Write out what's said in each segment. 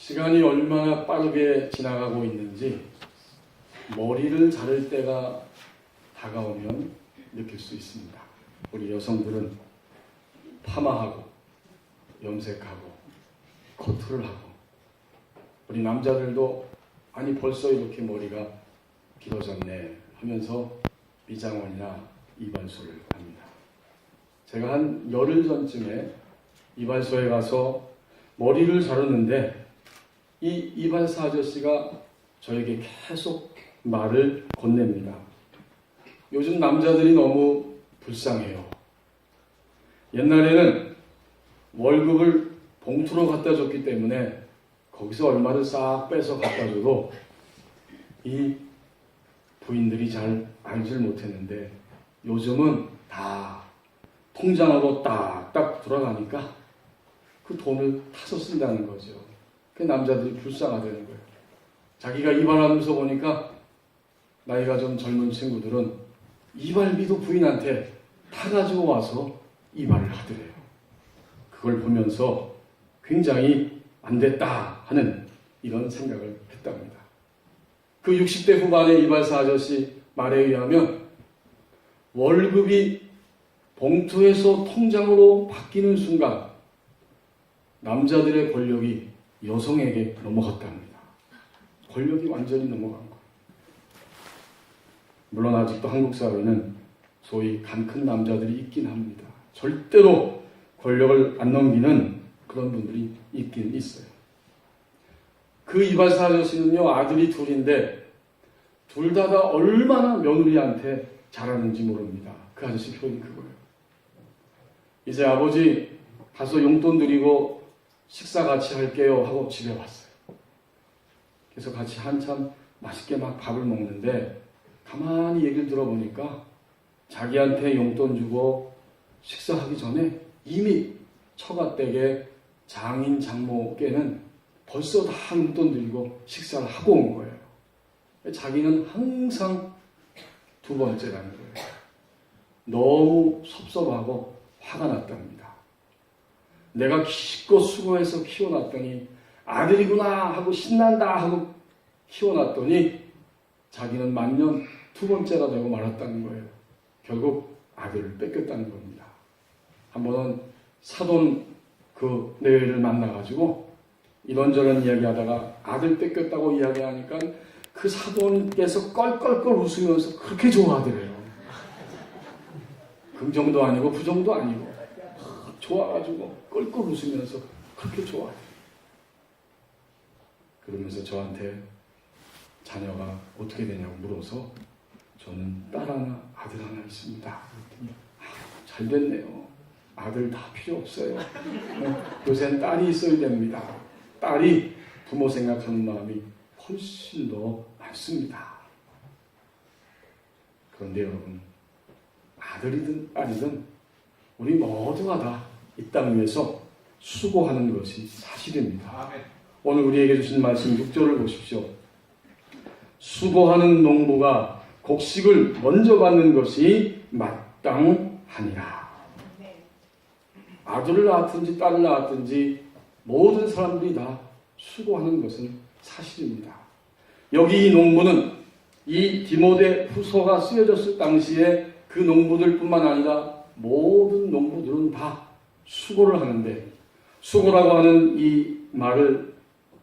시간이 얼마나 빠르게 지나가고 있는지 머리를 자를 때가 다가오면 느낄 수 있습니다. 우리 여성들은 파마하고 염색하고 커트를 하고, 우리 남자들도 아니 벌써 이렇게 머리가 길어졌네 하면서 미장원이나 이발소를 갑니다. 제가 한 열흘 전쯤에 이발소에 가서 머리를 자르는데 이 이발사 아저씨가 저에게 계속 말을 건넵니다. 요즘 남자들이 너무 불쌍해요. 옛날에는 월급을 봉투로 갖다 줬기 때문에 거기서 얼마를 싹 빼서 갖다 줘도 이 부인들이 잘 알질 못했는데, 요즘은 다 통장으로 딱딱 돌아가니까 그 돈을 타서 쓴다는 거죠. 그 남자들이 불쌍하다는 거예요. 자기가 이발하면서 보니까 나이가 좀 젊은 친구들은 이발비도 부인한테 타가지고 와서 이발을 하더래요. 그걸 보면서 굉장히 안 됐다 하는 이런 생각을 했답니다. 그 60대 후반의 이발사 아저씨 말에 의하면 월급이 봉투에서 통장으로 바뀌는 순간 남자들의 권력이 여성에게 넘어갔답니다. 권력이 완전히 넘어간 거예요. 물론 아직도 한국 사회는 소위 간 큰 남자들이 있긴 합니다. 절대로 권력을 안 넘기는 그런 분들이 있긴 있어요. 그 이발사 아저씨는요, 아들이 둘인데 둘 다 얼마나 며느리한테 잘하는지 모릅니다. 그 아저씨 표현이 그거예요. 이제 아버지 가서 용돈 드리고 식사 같이 할게요 하고 집에 왔어요. 그래서 같이 한참 맛있게 막 밥을 먹는데 가만히 얘기를 들어보니까 자기한테 용돈 주고 식사하기 전에 이미 처가댁에 장인 장모께는 벌써 다 용돈 드리고 식사를 하고 온 거예요. 자기는 항상 두 번째라는 거예요. 너무 섭섭하고 화가 났답니다. 내가 기껏 수고해서 키워놨더니 아들이구나 하고 신난다 하고 키워놨더니 자기는 만년 두 번째가 되고 말았다는 거예요. 결국 아들을 뺏겼다는 겁니다. 한 번은 사돈 그 내외를 만나가지고 이런저런 이야기하다가 아들 뺏겼다고 이야기하니까 그 사돈께서 껄껄껄 웃으면서 그렇게 좋아하더래요. 긍정도 아니고 부정도 아니고 좋아가지고 껄껄 웃으면서 그렇게 좋아해요. 그러면서 저한테 자녀가 어떻게 되냐고 물어서 저는 딸 하나 아들 하나 있습니다. 잘 됐네요. 아들 다 필요 없어요. 요새는 딸이 있어야 됩니다. 딸이 부모 생각하는 마음이 훨씬 더 많습니다. 그런데 여러분, 아들이든 딸이든 우리 모두가 다 이 땅 위에서 수고하는 것이 사실입니다. 오늘 우리에게 주신 말씀 6절을 보십시오. 수고하는 농부가 곡식을 먼저 받는 것이 마땅하니라. 아들을 낳았든지 딸을 낳았든지 모든 사람들이 다 수고하는 것은 사실입니다. 여기 이 농부는 이 디모데 후서가 쓰여졌을 당시에 그 농부들뿐만 아니라 모든 농부들은 다 수고를 하는데, 수고라고 하는 이 말을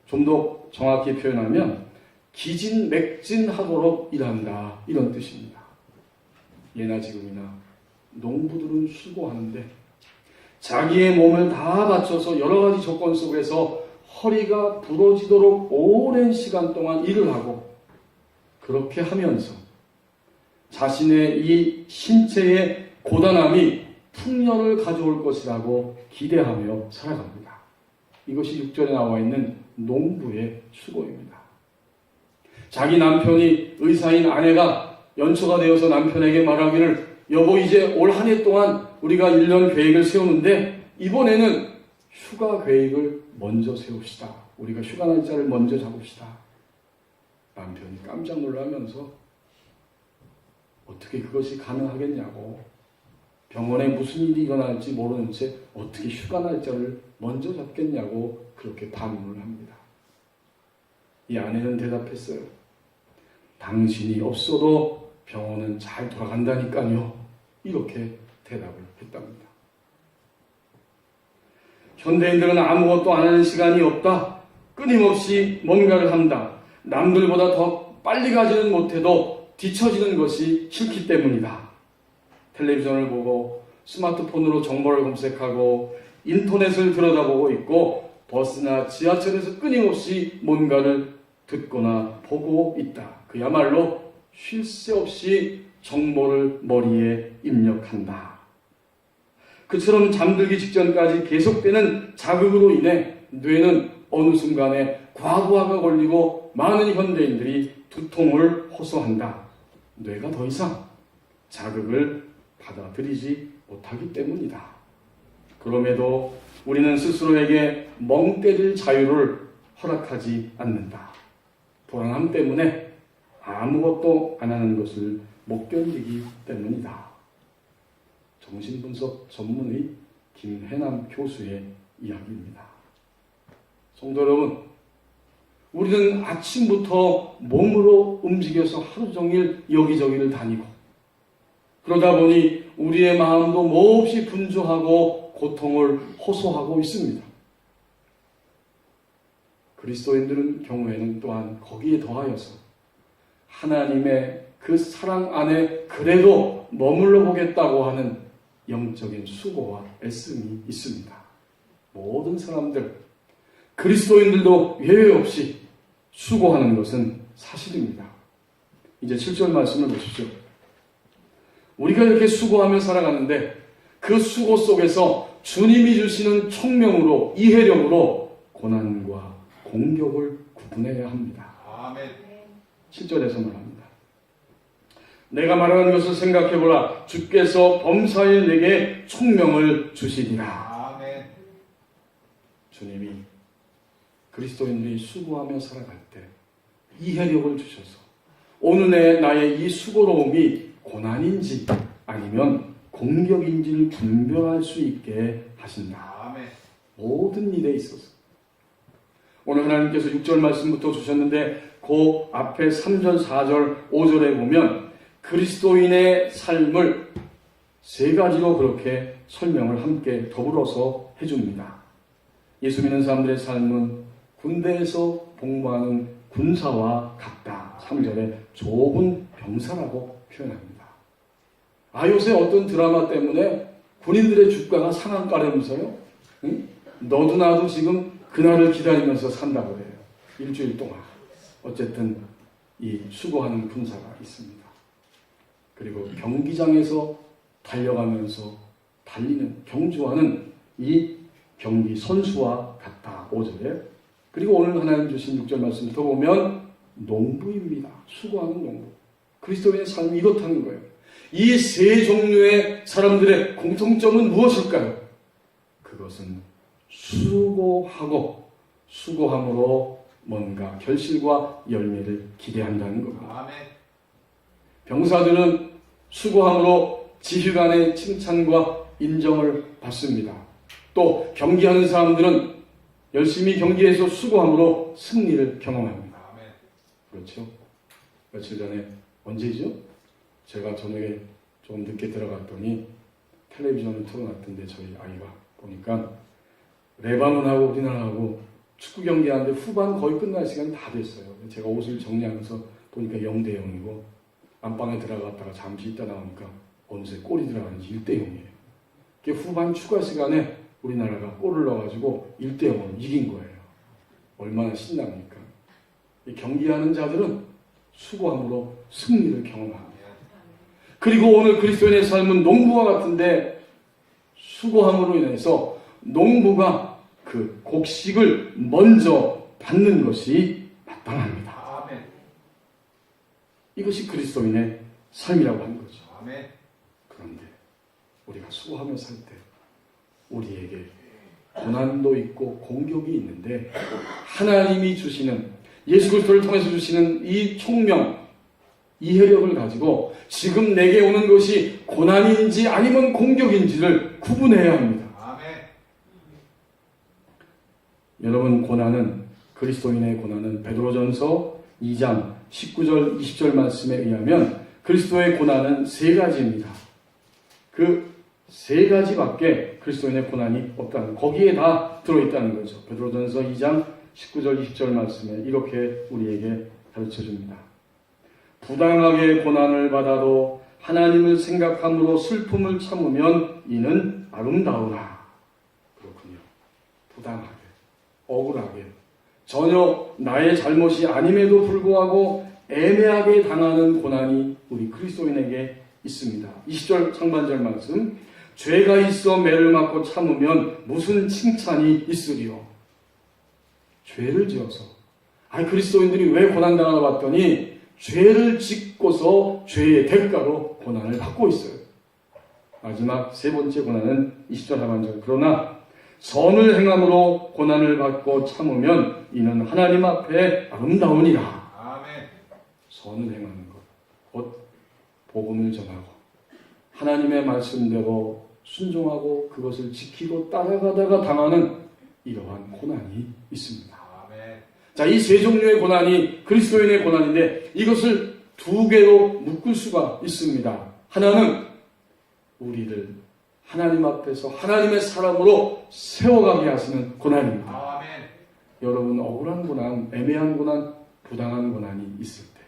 좀 더 정확히 표현하면 기진맥진하도록 일한다, 이런 뜻입니다. 예나 지금이나 농부들은 수고하는데 자기의 몸을 다 바쳐서 여러 가지 조건 속에서 허리가 부러지도록 오랜 시간 동안 일을 하고, 그렇게 하면서 자신의 이 신체의 고단함이 풍년을 가져올 것이라고 기대하며 살아갑니다. 이것이 6절에 나와 있는 농부의 수고입니다. 자기 남편이 의사인 아내가 연초가 되어서 남편에게 말하기를, 여보 이제 올 한 해 동안 우리가 1년 계획을 세우는데 이번에는 휴가 계획을 먼저 세웁시다. 우리가 휴가 날짜를 먼저 잡읍시다. 남편이 깜짝 놀라면서 어떻게 그것이 가능하겠냐고, 병원에 무슨 일이 일어날지 모르는 채 어떻게 휴가 날짜를 먼저 잡겠냐고 그렇게 반문을 합니다. 이 아내는 대답했어요. 당신이 없어도 병원은 잘 돌아간다니까요. 이렇게 대답을 했답니다. 현대인들은 아무것도 안 하는 시간이 없다. 끊임없이 뭔가를 한다. 남들보다 더 빨리 가지는 못해도 뒤처지는 것이 싫기 때문이다. 텔레비전을 보고 스마트폰으로 정보를 검색하고 인터넷을 들여다보고 있고 버스나 지하철에서 끊임없이 뭔가를 듣거나 보고 있다. 그야말로 쉴 새 없이 정보를 머리에 입력한다. 그처럼 잠들기 직전까지 계속되는 자극으로 인해 뇌는 어느 순간에 과부하가 걸리고 많은 현대인들이 두통을 호소한다. 뇌가 더 이상 자극을 받아들이지 못하기 때문이다. 그럼에도 우리는 스스로에게 멍 때릴 자유를 허락하지 않는다. 불안함 때문에 아무것도 안 하는 것을 못 견디기 때문이다. 정신분석 전문의 김혜남 교수의 이야기입니다. 성도 여러분, 우리는 아침부터 몸으로 움직여서 하루 종일 여기저기를 다니고 그러다 보니 우리의 마음도 몹시 분주하고 고통을 호소하고 있습니다. 그리스도인들은 경우에는 또한 거기에 더하여서 하나님의 그 사랑 안에 그래도 머물러 보겠다고 하는 영적인 수고와 애씀이 있습니다. 모든 사람들, 그리스도인들도 예외 없이 수고하는 것은 사실입니다. 이제 7절 말씀을 보십시오. 우리가 이렇게 수고하며 살아가는데 그 수고 속에서 주님이 주시는 총명으로, 이해력으로 고난과 공격을 구분해야 합니다. 아멘. 7절에서 말합니다. 내가 말하는 것을 생각해보라. 주께서 범사일 내게 총명을 주시리라. 아멘. 주님이 그리스도인들이 수고하며 살아갈 때 이해력을 주셔서 오늘의 나의 이 수고로움이 고난인지 아니면 공격인지를 분별할 수 있게 하신다. 아멘. 모든 일에 있어서. 오늘 하나님께서 6절 말씀부터 주셨는데 그 앞에 3절, 4절, 5절에 보면 그리스도인의 삶을 세 가지로 그렇게 설명을 함께 더불어서 해줍니다. 예수 믿는 사람들의 삶은 군대에서 복무하는 군사와 같다. 3절에 좁은 병사라고 표현합니다. 요새 어떤 드라마 때문에 군인들의 주가가 상한가라면서요? 응? 너도 나도 지금 그날을 기다리면서 산다고 해요. 일주일 동안. 어쨌든 이 수고하는 군사가 있습니다. 그리고 경기장에서 달려가면서 달리는 경주하는 이 경기 선수와 같다. 5절에. 그리고 오늘 하나님 주신 6절 말씀부터 보면 농부입니다. 수고하는 농부. 그리스도인의 삶이 이렇다는 거예요. 이 세 종류의 사람들의 공통점은 무엇일까요? 그것은 수고하고 수고함으로 뭔가 결실과 열매를 기대한다는 겁니다. 아멘. 병사들은 수고함으로 지휘관의 칭찬과 인정을 받습니다. 또 경기하는 사람들은 열심히 경기해서 수고함으로 승리를 경험합니다. 아멘. 그렇죠? 며칠 전에 언제죠? 제가 저녁에 조금 늦게 들어갔더니 텔레비전을 틀어놨던데 저희 아이가 보니까 레바논하고 우리나라하고 축구 경기하는데 후반 거의 끝날 시간이 다 됐어요. 제가 옷을 정리하면서 보니까 0대 0이고 안방에 들어갔다가 잠시 있다 나오니까 어느새 골이 들어가는지 1대 0이에요. 후반 추가 시간에 우리나라가 골을 넣어가지고 1대 0으로 이긴 거예요. 얼마나 신납니까? 이 경기하는 자들은 수고함으로 승리를 경험합니다. 그리고 오늘 그리스도인의 삶은 농부와 같은데 수고함으로 인해서 농부가 그 곡식을 먼저 받는 것이 마땅합니다. 아멘. 이것이 그리스도인의 삶이라고 하는 거죠. 아멘. 그런데 우리가 수고하며 살 때 우리에게 고난도 있고 공격이 있는데 하나님이 주시는 예수 그리스도를 통해서 주시는 이 총명, 이해력을 가지고 지금 내게 오는 것이 고난인지 아니면 공격인지를 구분해야 합니다. 아멘. 여러분, 고난은 그리스도인의 고난은 베드로전서 2장 19절 20절 말씀에 의하면 그리스도의 고난은 세 가지입니다. 그 세 가지밖에 그리스도인의 고난이 없다는, 거기에 다 들어있다는 거죠. 베드로전서 2장 19절 20절 말씀에 이렇게 우리에게 가르쳐줍니다. 부당하게 고난을 받아도 하나님을 생각함으로 슬픔을 참으면 이는 아름다우나. 그렇군요. 부당하게, 억울하게, 전혀 나의 잘못이 아님에도 불구하고 애매하게 당하는 고난이 우리 그리스도인에게 있습니다. 20절 상반절 말씀, 죄가 있어 매를 맞고 참으면 무슨 칭찬이 있으리요. 죄를 지어서, 그리스도인들이 왜 고난당하나 봤더니 죄를 짓고서 죄의 대가로 고난을 받고 있어요. 마지막 세 번째 고난은 20절 하반절, 그러나 선을 행함으로 고난을 받고 참으면 이는 하나님 앞에 아름다우니라. 아멘. 선을 행하는 것, 곧 복음을 전하고 하나님의 말씀대로 순종하고 그것을 지키고 따라가다가 당하는 이러한 고난이 있습니다. 아멘. 자, 이 세 종류의 고난이 그리스도인의 고난인데 이것을 두 개로 묶을 수가 있습니다. 하나는 우리를 하나님 앞에서 하나님의 사람으로 세워가게 하시는 고난입니다. 아멘. 여러분, 억울한 고난, 애매한 고난, 부당한 고난이 있을 때,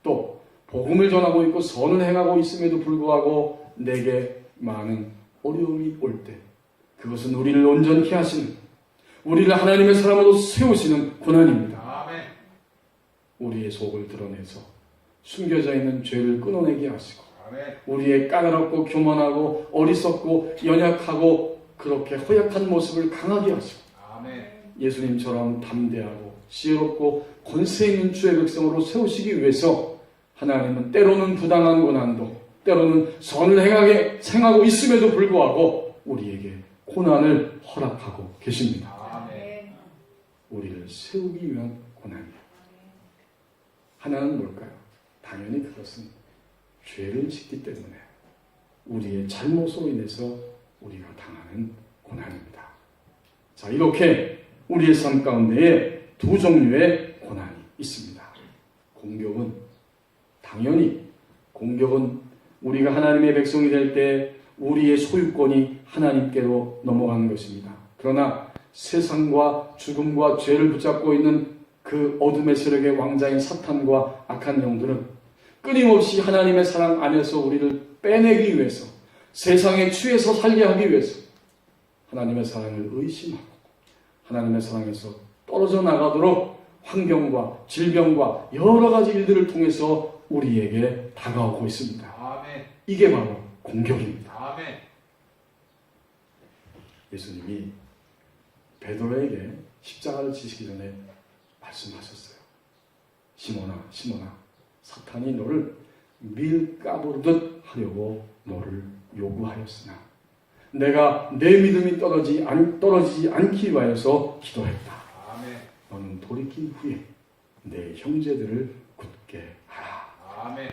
또 복음을 전하고 있고 선을 행하고 있음에도 불구하고 내게 많은 어려움이 올 때, 그것은 우리를 온전케 하시는, 우리를 하나님의 사람으로 세우시는 고난입니다. 아멘. 우리의 속을 드러내서 숨겨져 있는 죄를 끊어내게 하시고, 아멘. 우리의 까다롭고 교만하고 어리석고 연약하고 그렇게 허약한 모습을 강하게 하시고, 아멘. 예수님처럼 담대하고 지혜롭고 권세 있는 주의 백성으로 세우시기 위해서 하나님은 때로는 부당한 고난도, 때로는 선을 행하고 있음에도 불구하고 우리에게 고난을 허락하고 계십니다. 아멘. 우리를 세우기 위한 고난이에요. 하나는 뭘까요? 당연히 그것은 죄를 짓기 때문에 우리의 잘못으로 인해서 우리가 당하는 고난입니다. 자, 이렇게 우리의 삶 가운데에 두 종류의 고난이 있습니다. 공격은, 당연히 공격은 우리가 하나님의 백성이 될 때 우리의 소유권이 하나님께로 넘어가는 것입니다. 그러나 세상과 죽음과 죄를 붙잡고 있는 그 어둠의 세력의 왕자인 사탄과 악한 영들은 끊임없이 하나님의 사랑 안에서 우리를 빼내기 위해서, 세상에 취해서 살게 하기 위해서 하나님의 사랑을 의심하고 하나님의 사랑에서 떨어져 나가도록 환경과 질병과 여러 가지 일들을 통해서 우리에게 다가오고 있습니다. 아멘. 이게 바로 공격입니다. 아멘. 예수님이 베드로에게 십자가를 지시기 전에 말씀하셨어요. 시몬아, 시몬아, 사탄이 너를 밀가부르듯 하려고 너를 요구하였으나 내가 내 믿음이 떨어지지 않기 위하여서 기도했다. 아멘. 너는 돌이킨 후에 내 형제들을 굳게 하라. 아멘.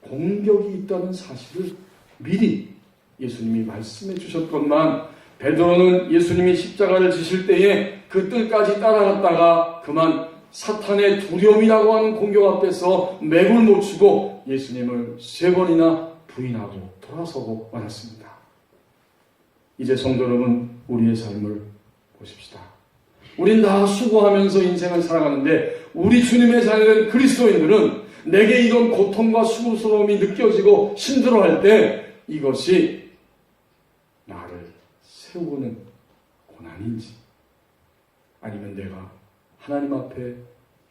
공격이 있다는 사실을 미리 예수님이 말씀해 주셨건만 베드로는 예수님이 십자가를 지실 때에 그 뜰까지 따라갔다가 그만 사탄의 두려움이라고 하는 공격 앞에서 맥을 못 추고 예수님을 3번이나 부인하고 돌아서고 말았습니다. 이제 성도 여러분, 우리의 삶을 보십시다. 우린 다 수고하면서 인생을 살아가는데 우리 주님의 자녀된 그리스도인들은 내게 이런 고통과 수고스러움이 느껴지고 힘들어할 때 이것이 나를 세우는 고난인지, 아니면 내가 하나님 앞에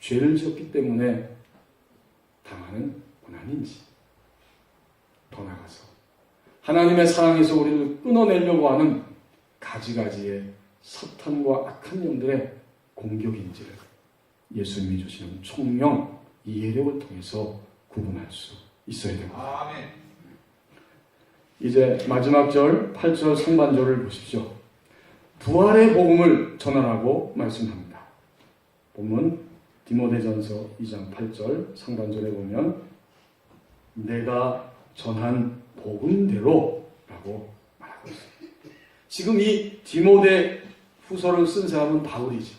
죄를 지었기 때문에 당하는 고난인지, 더 나아가서 하나님의 사랑에서 우리를 끊어내려고 하는 가지가지의 사탄과 악한 영들의 공격인지를 예수님이 주시는 총명, 이해력을 통해서 구분할 수 있어야 됩니다. 아멘. 이제 마지막 절 8절 상반절을 보십시오. 부활의 복음을 전하라고 말씀합니다. 본문 디모데전서 2장 8절 상반절에 보면 내가 전한 복음대로 라고 말하고 있습니다. 지금 이 디모데 후서를 쓴 사람은 바울이죠.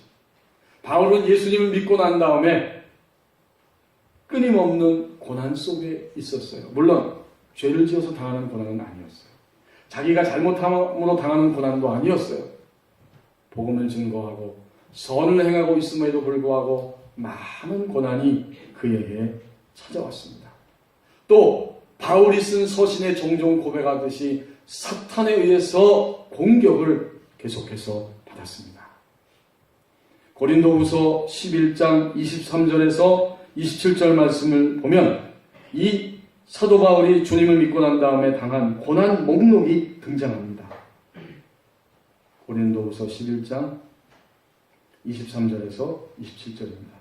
바울은 예수님을 믿고 난 다음에 끊임없는 고난 속에 있었어요. 물론 죄를 지어서 당하는 고난은 아니었어요. 자기가 잘못함으로 당하는 고난도 아니었어요. 복음을 증거하고 선을 행하고 있음에도 불구하고 많은 고난이 그에게 찾아왔습니다. 또 바울이 쓴 서신에 종종 고백하듯이 사탄에 의해서 공격을 계속해서 받았습니다. 고린도후서 11장 23절에서 27절 말씀을 보면 이 사도 바울이 주님을 믿고 난 다음에 당한 고난 목록이 등장합니다. 고린도후서 11장 23절에서 27절입니다.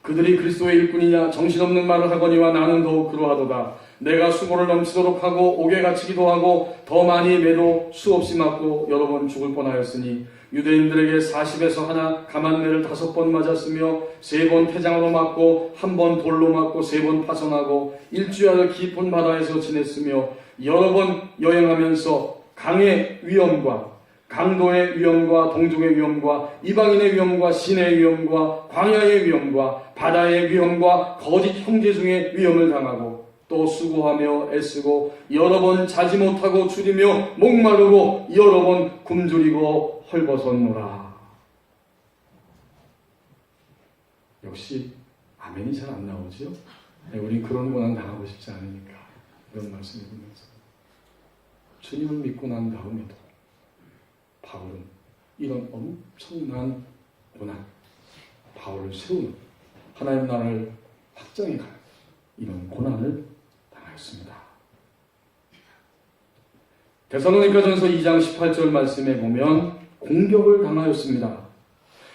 그들이 그리스도의 일꾼이냐 정신없는 말을 하거니와 나는 더욱 그러하도다. 내가 수고를 넘치도록 하고 옥에 갇히기도 하고 더 많이 매도 수없이 맞고 여러 번 죽을 뻔하였으니 유대인들에게 40에서 하나 가만매를 5번 맞았으며 3번 태장으로 맞고 1번 돌로 맞고 3번 파손하고 일주일을 깊은 바다에서 지냈으며 여러 번 여행하면서 강의 위험과 강도의 위험과 동족의 위험과 이방인의 위험과 신의 위험과 광야의 위험과 바다의 위험과 거짓 형제 중의 위험을 당하고 또 수고하며 애쓰고 여러 번 자지 못하고 줄이며 목마르고 여러 번 굶주리고 헐벗었노라. 역시 아멘이 잘 안 나오죠? 우린 그런 고난 당하고 싶지 않으니까 이런 말씀을 보면서 주님을 믿고 난 다음에도 바울은 이런 엄청난 고난, 바울을 세우는 하나님 나라를 확장해 가는 이런 고난을 당하였습니다. 데살로니가전서 2장 18절 말씀에 보면 공격을 당하였습니다.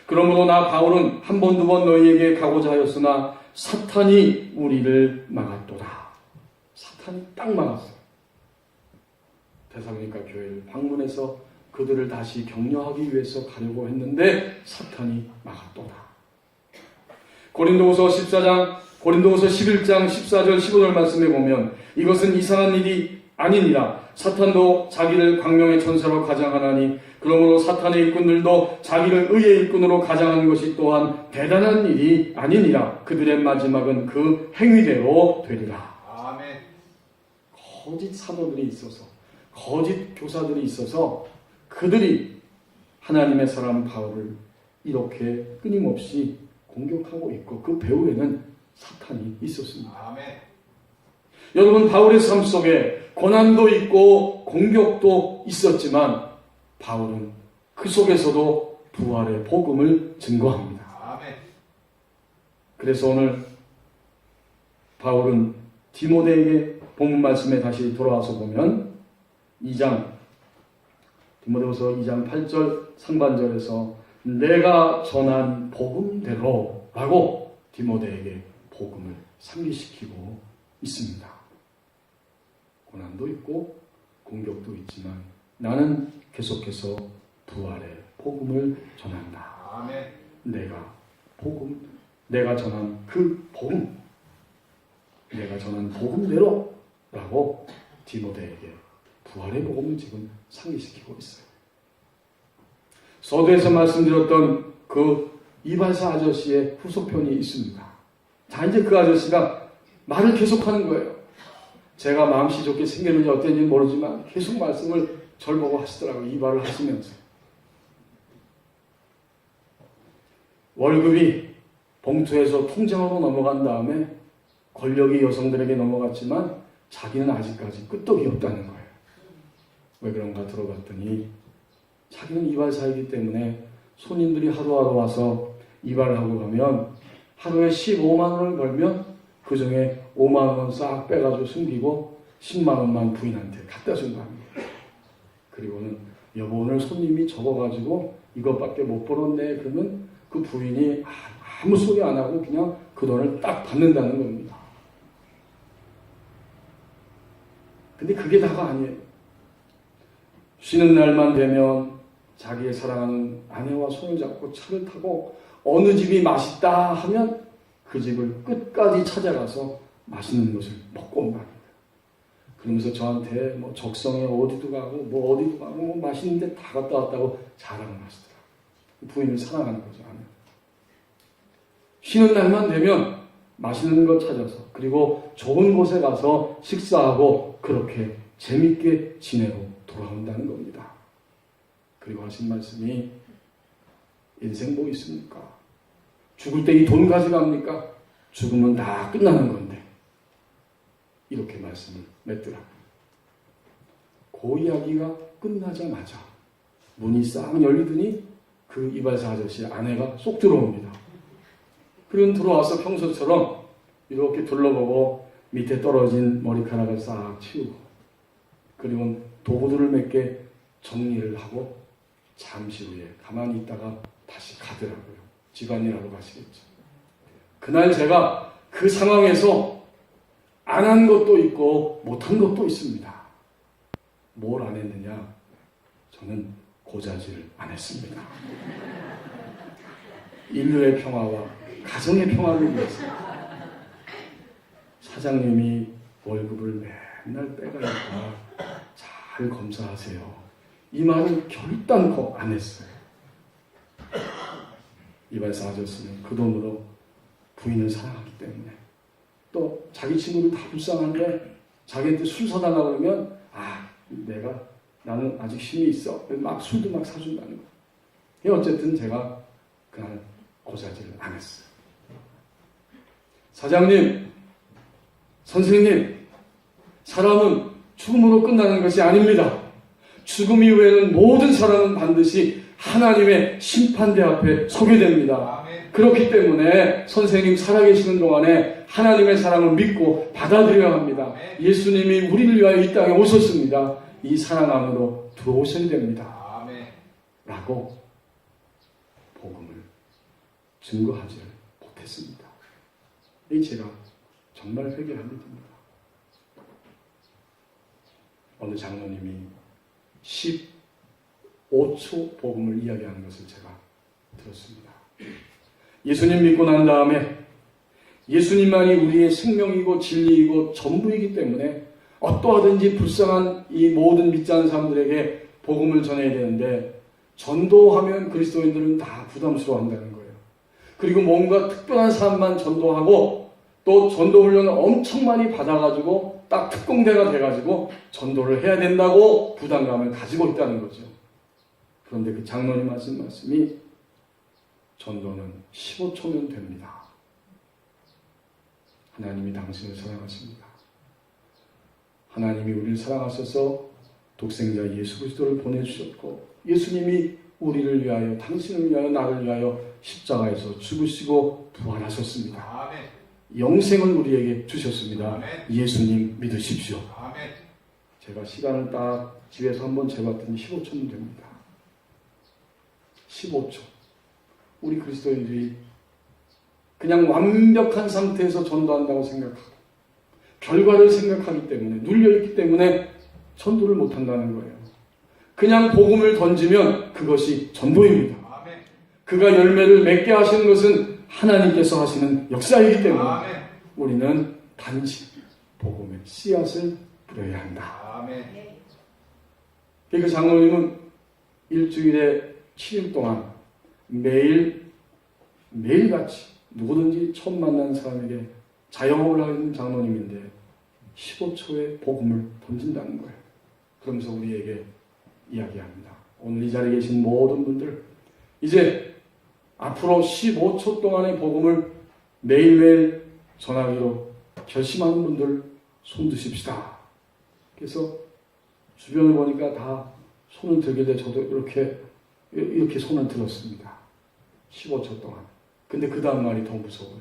그러므로 나 바울은 한 번, 두 번 너희에게 가고자 하였으나 사탄이 우리를 막았도다. 사탄이 딱 막았어요. 데살로니가 교회를 방문해서 그들을 다시 격려하기 위해서 가려고 했는데 사탄이 막았도다. 고린도후서 11장 14절 15절 말씀에 보면 이것은 이상한 일이 아니니라. 사탄도 자기를 광명의 천사로 가장하나니 그러므로 사탄의 일꾼들도 자기를 의의 일꾼으로 가장하는 것이 또한 대단한 일이 아니니라. 그들의 마지막은 그 행위대로 되리라. 아멘. 거짓 사도들이 있어서 거짓 교사들이 있어서 그들이 하나님의 사람 바울을 이렇게 끊임없이 공격하고 있고 그 배후에는 사탄이 있었습니다. 아멘. 여러분 바울의 삶 속에 고난도 있고 공격도 있었지만 바울은 그 속에서도 부활의 복음을 증거합니다. 아멘. 그래서 오늘 바울은 디모데에게 본문 말씀에 다시 돌아와서 보면 디모데후서 2장 8절 상반절에서 내가 전한 복음대로 라고 디모데에게 복음을 상기시키고 있습니다. 고난도 있고 공격도 있지만 나는 계속해서 부활의 복음을 전한다. 아멘. 내가 전한 그 복음, 내가 전한 복음대로 라고 디모데에게 부활의 복음을 지금 상기시키고 있어요. 서두에서 말씀드렸던 그 이발사 아저씨의 후속편이 있습니다. 자, 이제 그 아저씨가 말을 계속하는 거예요. 제가 마음씨 좋게 생겼는지 어땠는지 모르지만 계속 말씀을 절 보고 하시더라고요. 이발을 하시면서. 월급이 봉투에서 통장으로 넘어간 다음에 권력이 여성들에게 넘어갔지만 자기는 아직까지 끄떡이 없다는 거예요. 왜 그런가 들어봤더니 자기는 이발사이기 때문에 손님들이 하루하루 와서 이발을 하고 가면 하루에 15만 원을 벌면 그 중에 5만 원 싹 빼가지고 숨기고 10만 원만 부인한테 갖다 준 겁니다. 그리고는 여보 오늘 손님이 적어가지고 이것밖에 못 벌었네 그러면 그 부인이 아무 소리 안 하고 그냥 그 돈을 딱 받는다는 겁니다. 근데 그게 다가 아니에요. 쉬는 날만 되면 자기의 사랑하는 아내와 손을 잡고 차를 타고 어느 집이 맛있다 하면 그 집을 끝까지 찾아가서 맛있는 것을 먹고 온다는 거예요. 그러면서 저한테 뭐 적성에 어디도 가고 뭐 어디도 가고 뭐 맛있는 데 다 갔다 왔다고 자랑을 하시더라고요. 부인을 사랑하는 거죠. 아멘. 쉬는 날만 되면 맛있는 거 찾아서 그리고 좋은 곳에 가서 식사하고 그렇게 재밌게 지내고 돌아온다는 겁니다. 그리고 하신 말씀이 인생 뭐 있습니까? 죽을 때 이 돈 가져갑니까? 죽으면 다 끝나는 건데 이렇게 말씀을 맺더라고요. 그 이야기가 끝나자마자 문이 싹 열리더니 그 이발사 아저씨 아내가 쏙 들어옵니다. 그리고 들어와서 평소처럼 이렇게 둘러보고 밑에 떨어진 머리카락을 싹 치우고 그리고 도구들을 몇 개 정리를 하고 잠시 후에 가만히 있다가 다시 가더라고요. 집안일하러 가시겠죠. 그날 제가 그 상황에서 안 한 것도 있고 못한 것도 있습니다. 뭘 안 했느냐? 저는 고자질을 안 했습니다. 인류의 평화와 가정의 평화를 위해서 사장님이 월급을 맨날 빼가니까 잘 검사하세요. 이 말을 결단코 안 했어요. 이발사 아저씨는 그 돈으로 부인을 사랑하기 때문에 또 자기 친구들 다 불쌍한데 자기한테 술 사달라고 그러면 나는 아직 힘이 있어. 막 술도 막 사준다는 거예요. 어쨌든 제가 그날 고자질을 안 했어요. 사장님, 선생님, 사람은 죽음으로 끝나는 것이 아닙니다. 죽음 이후에는 모든 사람은 반드시 하나님의 심판대 앞에 서게 됩니다. 그렇기 때문에 선생님 살아계시는 동안에 하나님의 사랑을 믿고 받아들여야 합니다. 예수님이 우리를 위하여 이 땅에 오셨습니다. 이 사랑 안으로 들어오셔야 됩니다. 라고 복음을 증거하지 못했습니다. 이 제가 정말 회개합니다. 어느 장로님이 15초 복음을 이야기하는 것을 제가 들었습니다. 예수님 믿고 난 다음에 예수님만이 우리의 생명이고 진리이고 전부이기 때문에 어떠하든지 불쌍한 이 모든 믿지 않는 사람들에게 복음을 전해야 되는데 전도하면 그리스도인들은 다 부담스러워한다는 거예요. 그리고 뭔가 특별한 사람만 전도하고 또 전도 훈련을 엄청 많이 받아가지고 딱 특공대가 돼가지고 전도를 해야 된다고 부담감을 가지고 있다는 거죠. 그런데 그 장로님 하신 말씀이 전도는 15초면 됩니다. 하나님이 당신을 사랑하십니다. 하나님이 우리를 사랑하셔서 독생자 예수 그리스도를 보내주셨고 예수님이 우리를 위하여 당신을 위하여 나를 위하여 십자가에서 죽으시고 부활하셨습니다. 아멘. 영생을 우리에게 주셨습니다. 아멘. 예수님 믿으십시오. 아멘. 제가 시간을 딱 집에서 한번 재봤더니 15초면 됩니다. 15초. 우리 그리스도인들이 그냥 완벽한 상태에서 전도한다고 생각하고 결과를 생각하기 때문에 눌려있기 때문에 전도를 못한다는 거예요. 그냥 복음을 던지면 그것이 전도입니다. 아멘. 그가 열매를 맺게 하시는 것은 하나님께서 하시는 역사이기 때문에 아멘. 우리는 단지 복음의 씨앗을 뿌려야 한다. 아멘. 그 장로님은 일주일에 7일 동안 매일같이 누구든지 처음 만난 사람에게 자영업을 하는 장로님인데 15초의 복음을 던진다는 거예요. 그러면서 우리에게 이야기합니다. 오늘 이 자리에 계신 모든 분들 이제 앞으로 15초 동안의 복음을 매일매일 전하기로 결심하는 분들 손 드십시다. 그래서 주변을 보니까 다 손을 들길래 저도 이렇게 손을 들었습니다. 15초 동안. 근데 그 다음 말이 더 무서워요.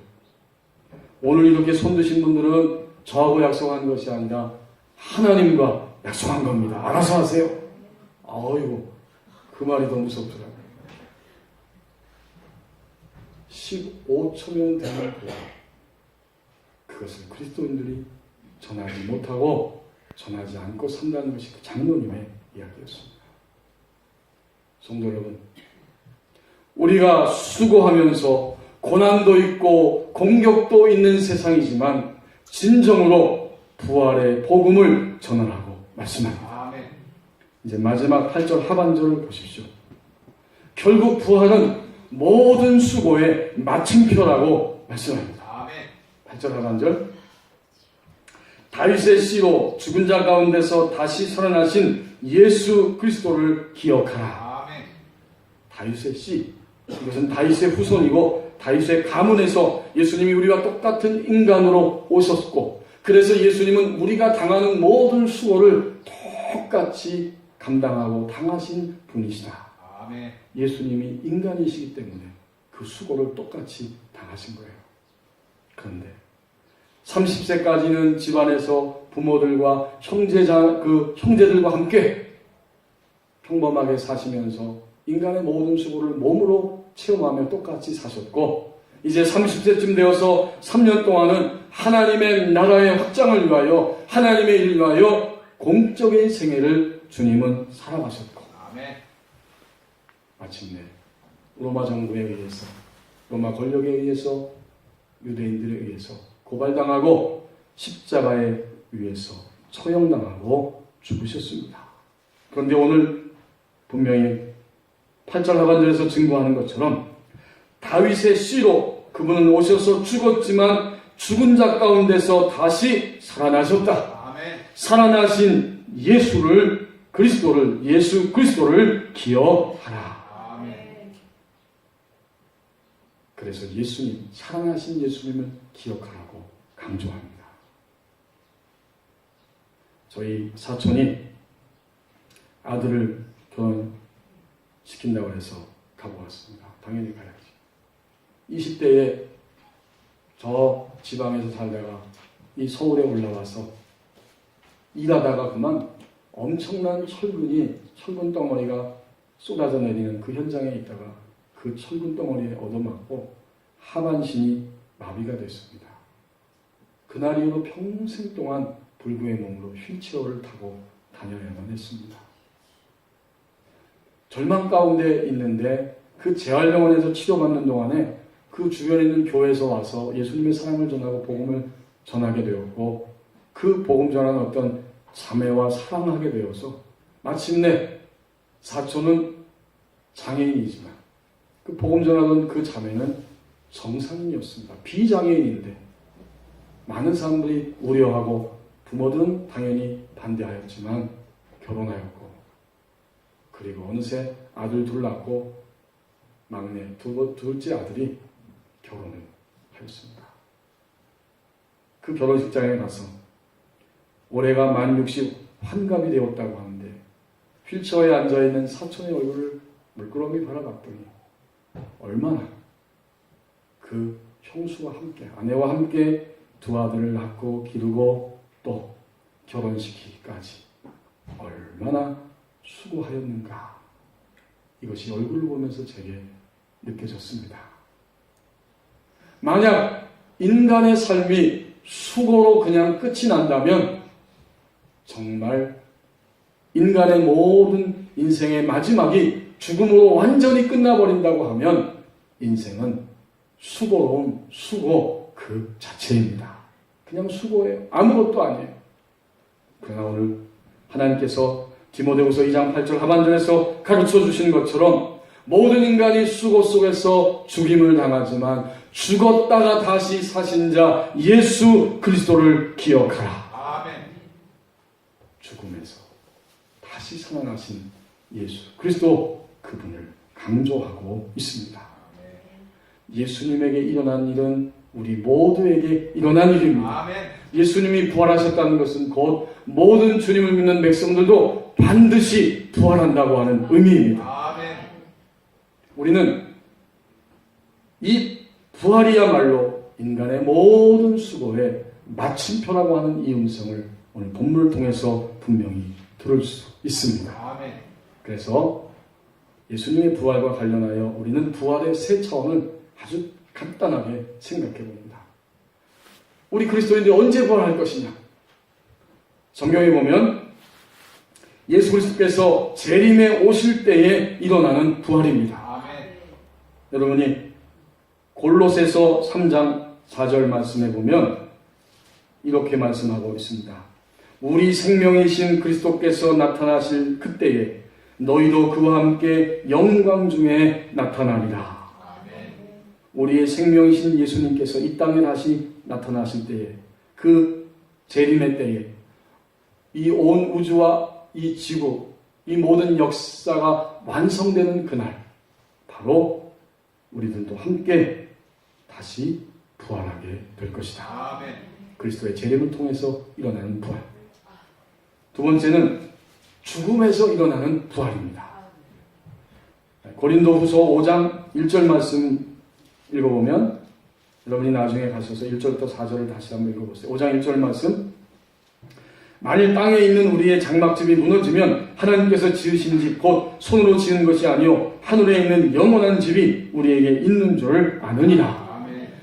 오늘 이렇게 손 드신 분들은 저하고 약속한 것이 아니라 하나님과 약속한 겁니다. 알아서 하세요. 아이고, 그 말이 더 무섭더라고요. 15초면 되는 그것을 그리스도인들이 전하지 못하고 전하지 않고 산다는 것이 그 장로님의 이야기였습니다. 성도 여러분, 우리가 수고하면서 고난도 있고 공격도 있는 세상이지만 진정으로 부활의 복음을 전하라고 말씀합니다. 아멘. 이제 마지막 8절 하반절을 보십시오. 결국 부활은 모든 수고의 마침표라고 말씀합니다. 8절 하반절. 다윗의 씨로 죽은 자 가운데서 다시 살아나신 예수 그리스도를 기억하라. 다윗의 씨, 이것은 다윗의 후손이고 다윗의 가문에서 예수님이 우리와 똑같은 인간으로 오셨고, 그래서 예수님은 우리가 당하는 모든 수고를 똑같이 감당하고 당하신 분이시다. 예수님이 인간이시기 때문에 그 수고를 똑같이 당하신 거예요. 그런데 30세까지는 집안에서 부모들과 형제들과 함께 평범하게 사시면서 인간의 모든 수고를 몸으로 체험하며 똑같이 사셨고, 이제 30세쯤 되어서 3년 동안은 하나님의 나라의 확장을 위하여, 하나님의 일을 위하여 공적인 생애를 주님은 살아가셨고, 마침내 로마 정부에 의해서, 로마 권력에 의해서, 유대인들에 의해서 고발당하고 십자가에 의해서 처형당하고 죽으셨습니다. 그런데 오늘 분명히 8절 하반절에서 증거하는 것처럼 다윗의 씨로 그분은 오셔서 죽었지만 죽은 자 가운데서 다시 살아나셨다. 살아나신 예수 그리스도를 기억하라. 그래서 살아나신 예수님을 기억하라고 강조합니다. 저희 사촌이 아들을 결혼시킨다고 해서 가고 왔습니다. 당연히 가야지. 20대에 저 지방에서 살다가 이 서울에 올라와서 일하다가 그만 엄청난 철분 덩어리가 쏟아져 내리는 그 현장에 있다가 그 철분 덩어리에 얻어맞고 하반신이 마비가 됐습니다. 그날 이후로 평생 동안 불구의 몸으로 휠체어를 타고 다녀야만 했습니다. 절망 가운데 있는데 그 재활병원에서 치료받는 동안에 그 주변에 있는 교회에서 와서 예수님의 사랑을 전하고 복음을 전하게 되었고, 그 복음 전하는 어떤 자매와 사랑하게 되어서 마침내 사촌은 장애인이지만 그 복음 전하던 그 자매는 정상인이었습니다. 비장애인인데 많은 사람들이 우려하고 부모들은 당연히 반대하였지만 결혼하였고, 그리고 어느새 아들 둘 낳고 막내 둘째 아들이 결혼을 하였습니다. 그 결혼식장에 가서 올해가 만 60 환갑이 되었다고 하는데 휠체어에 앉아있는 사촌의 얼굴을 물끄러미 바라봤더니 얼마나 그 형수와 함께, 아내와 함께 두 아들을 낳고 기르고 또 결혼시키기까지 얼마나 수고하였는가, 이것이 얼굴을 보면서 제게 느껴졌습니다. 만약 인간의 삶이 수고로 그냥 끝이 난다면 정말 인간의 모든 인생의 마지막이 죽음으로 완전히 끝나버린다고 하면 인생은 수고로운 수고 그 자체입니다. 그냥 수고예요. 아무것도 아니에요. 그러나 오늘 하나님께서 디모데후서 2장 8절 하반절에서 가르쳐 주신 것처럼 모든 인간이 수고 속에서 죽임을 당하지만 죽었다가 다시 사신 자 예수 그리스도를 기억하라. 죽음에서 다시 살아나신 예수 그리스도, 그분을 강조하고 있습니다. 예수님에게 일어난 일은 우리 모두에게 일어난 일입니다. 예수님이 부활하셨다는 것은 곧 모든 주님을 믿는 백성들도 반드시 부활한다고 하는 의미입니다. 우리는 이 부활이야말로 인간의 모든 수고의 마침표라고 하는 이 음성을 오늘 본문을 통해서 분명히 들을 수 있습니다. 그래서 예수님의 부활과 관련하여 우리는 부활의 세 차원을 아주 간단하게 생각해 봅니다. 우리 그리스도인들이 언제 부활할 것이냐? 성경에 보면 예수 그리스도께서 재림에 오실 때에 일어나는 부활입니다. 여러분이 골로새서 3장 4절 말씀에 보면 이렇게 말씀하고 있습니다. 우리 생명이신 그리스도께서 나타나실 그때에 너희도 그와 함께 영광 중에 나타나리라. 우리의 생명이신 예수님께서 이 땅에 다시 나타나실 때에, 그 재림의 때에 이 온 우주와 이 지구, 이 모든 역사가 완성되는 그날, 바로 우리들도 함께 다시 부활하게 될 것이다. 아멘. 그리스도의 재림을 통해서 일어나는 부활. 두 번째는 죽음에서 일어나는 부활입니다. 고린도후서 5장 1절 말씀 읽어보면, 여러분이 나중에 가셔서 1절부터 4절을 다시 한번 읽어보세요. 5장 1절 말씀. 만일 땅에 있는 우리의 장막집이 무너지면 하나님께서 지으신 집 곧 손으로 지은 것이 아니요 하늘에 있는 영원한 집이 우리에게 있는 줄 아느니라.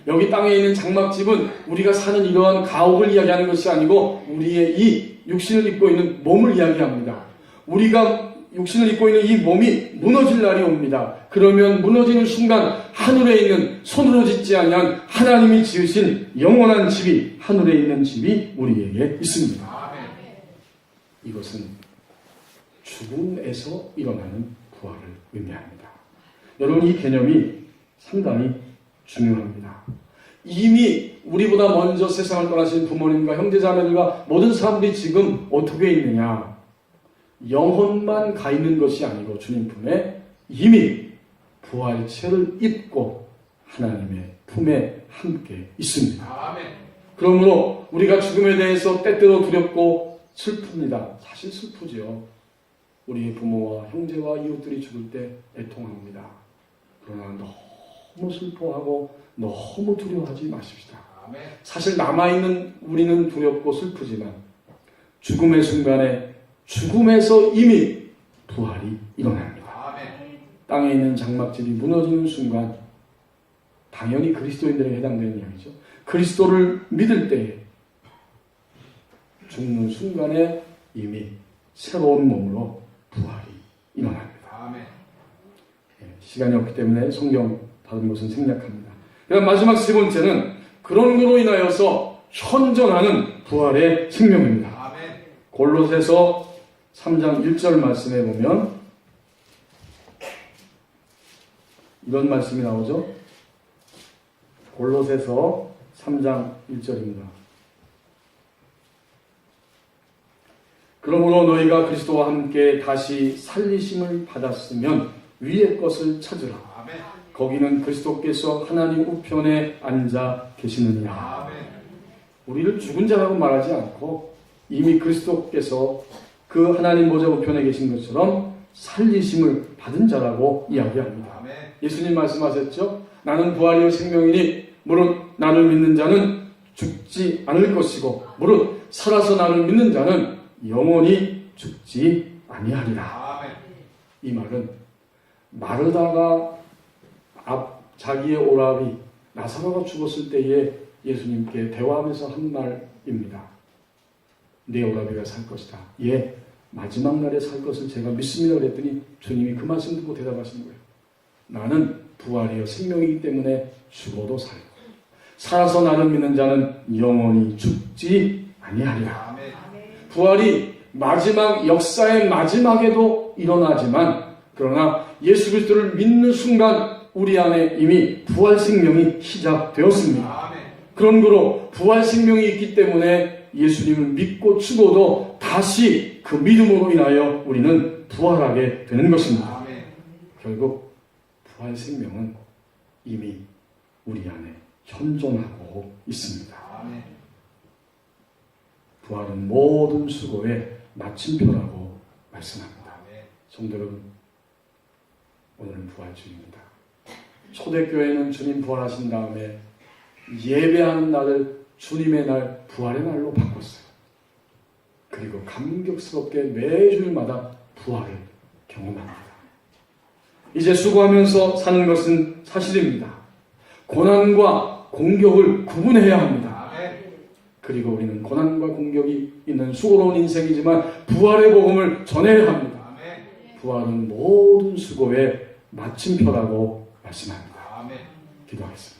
여기 땅에 있는 장막집은 우리가 사는 이러한 가옥을 이야기하는 것이 아니고 우리의 이 육신을 입고 있는 몸을 이야기합니다. 우리가 육신을 입고 있는 이 몸이 무너질 날이 옵니다. 그러면 무너지는 순간 하늘에 있는 손으로 짓지 아니한 하나님이 지으신 영원한 집이, 하늘에 있는 집이 우리에게 있습니다. 이것은 죽음에서 일어나는 부활을 의미합니다. 여러분, 이 개념이 상당히 중요합니다. 이미 우리보다 먼저 세상을 떠나신 부모님과 형제자매들과 모든 사람들이 지금 어떻게 있느냐? 영혼만 가 있는 것이 아니고 주님 품에 이미 부활체를 입고 하나님의 품에 함께 있습니다. 아멘. 그러므로 우리가 죽음에 대해서 때때로 두렵고 슬픕니다. 사실 슬프죠. 우리의 부모와 형제와 이웃들이 죽을 때 애통합니다. 그러나 너무 슬퍼하고 너무 두려워하지 마십시다. 아멘. 사실 남아있는 우리는 두렵고 슬프지만 죽음의 순간에 죽음에서 이미 부활이 일어납니다. 아멘. 땅에 있는 장막집이 무너지는 순간, 당연히 그리스도인들에게 해당되는 이야기죠. 그리스도를 믿을 때에 죽는 순간에 이미 새로운 몸으로 부활이 일어납니다. 아멘. 시간이 없기 때문에 성경 다른 것은 생략합니다. 그다음 마지막 세 번째는 그런 거로 인하여서 현존하는 부활의 생명입니다. 아멘. 골로새서 3장 1절 말씀에 보면 이런 말씀이 나오죠. 골로새서 3장 1절입니다. 그러므로 너희가 그리스도와 함께 다시 살리심을 받았으면 위의 것을 찾으라. 아멘. 거기는 그리스도께서 하나님 우편에 앉아 계시느니라. 아멘. 우리를 죽은 자라고 말하지 않고 이미 그리스도께서 그 하나님 보좌 우편에 계신 것처럼 살리심을 받은 자라고 이야기합니다. 아멘. 예수님 말씀하셨죠. 나는 부활이요 생명이니 무릇 나를 믿는 자는 죽지 않을 것이고 무릇 살아서 나를 믿는 자는 영원히 죽지 아니하리라. 아멘. 이 말은 마르다가 자기의 오라비 나사로가 죽었을 때에 예수님께 대화하면서 한 말입니다. 내 오라비가 살 것이다. 예, 마지막 날에 살 것을 제가 믿습니다. 그랬더니 주님이 그 말씀 듣고 대답하신 거예요. 나는 부활이요 생명이기 때문에 죽어도 살고 살아서 나를 믿는 자는 영원히 죽지 아니하리라. 아멘. 부활이 마지막 역사의 마지막에도 일어나지만 그러나 예수 그리스도를 믿는 순간 우리 안에 이미 부활 생명이 시작되었습니다. 아멘. 그런 거로 부활 생명이 있기 때문에 예수님을 믿고 죽어도 다시 그 믿음으로 인하여 우리는 부활하게 되는 것입니다. 아멘. 결국 부활 생명은 이미 우리 안에 현존하고 있습니다. 아멘. 부활은 모든 수고의 마침표라고 말씀합니다. 성도 여러분, 오늘은 부활주일입니다. 초대교회는 주님 부활하신 다음에 예배하는 날을 주님의 날, 부활의 날로 바꿨어요. 그리고 감격스럽게 매주일마다 부활을 경험합니다. 이제 수고하면서 사는 것은 사실입니다. 고난과 공격을 구분해야 합니다. 그리고 우리는 고난과 공격이 있는 수고로운 인생이지만 부활의 복음을 전해야 합니다. 부활은 모든 수고의 마침표라고 말씀합니다. 기도하겠습니다.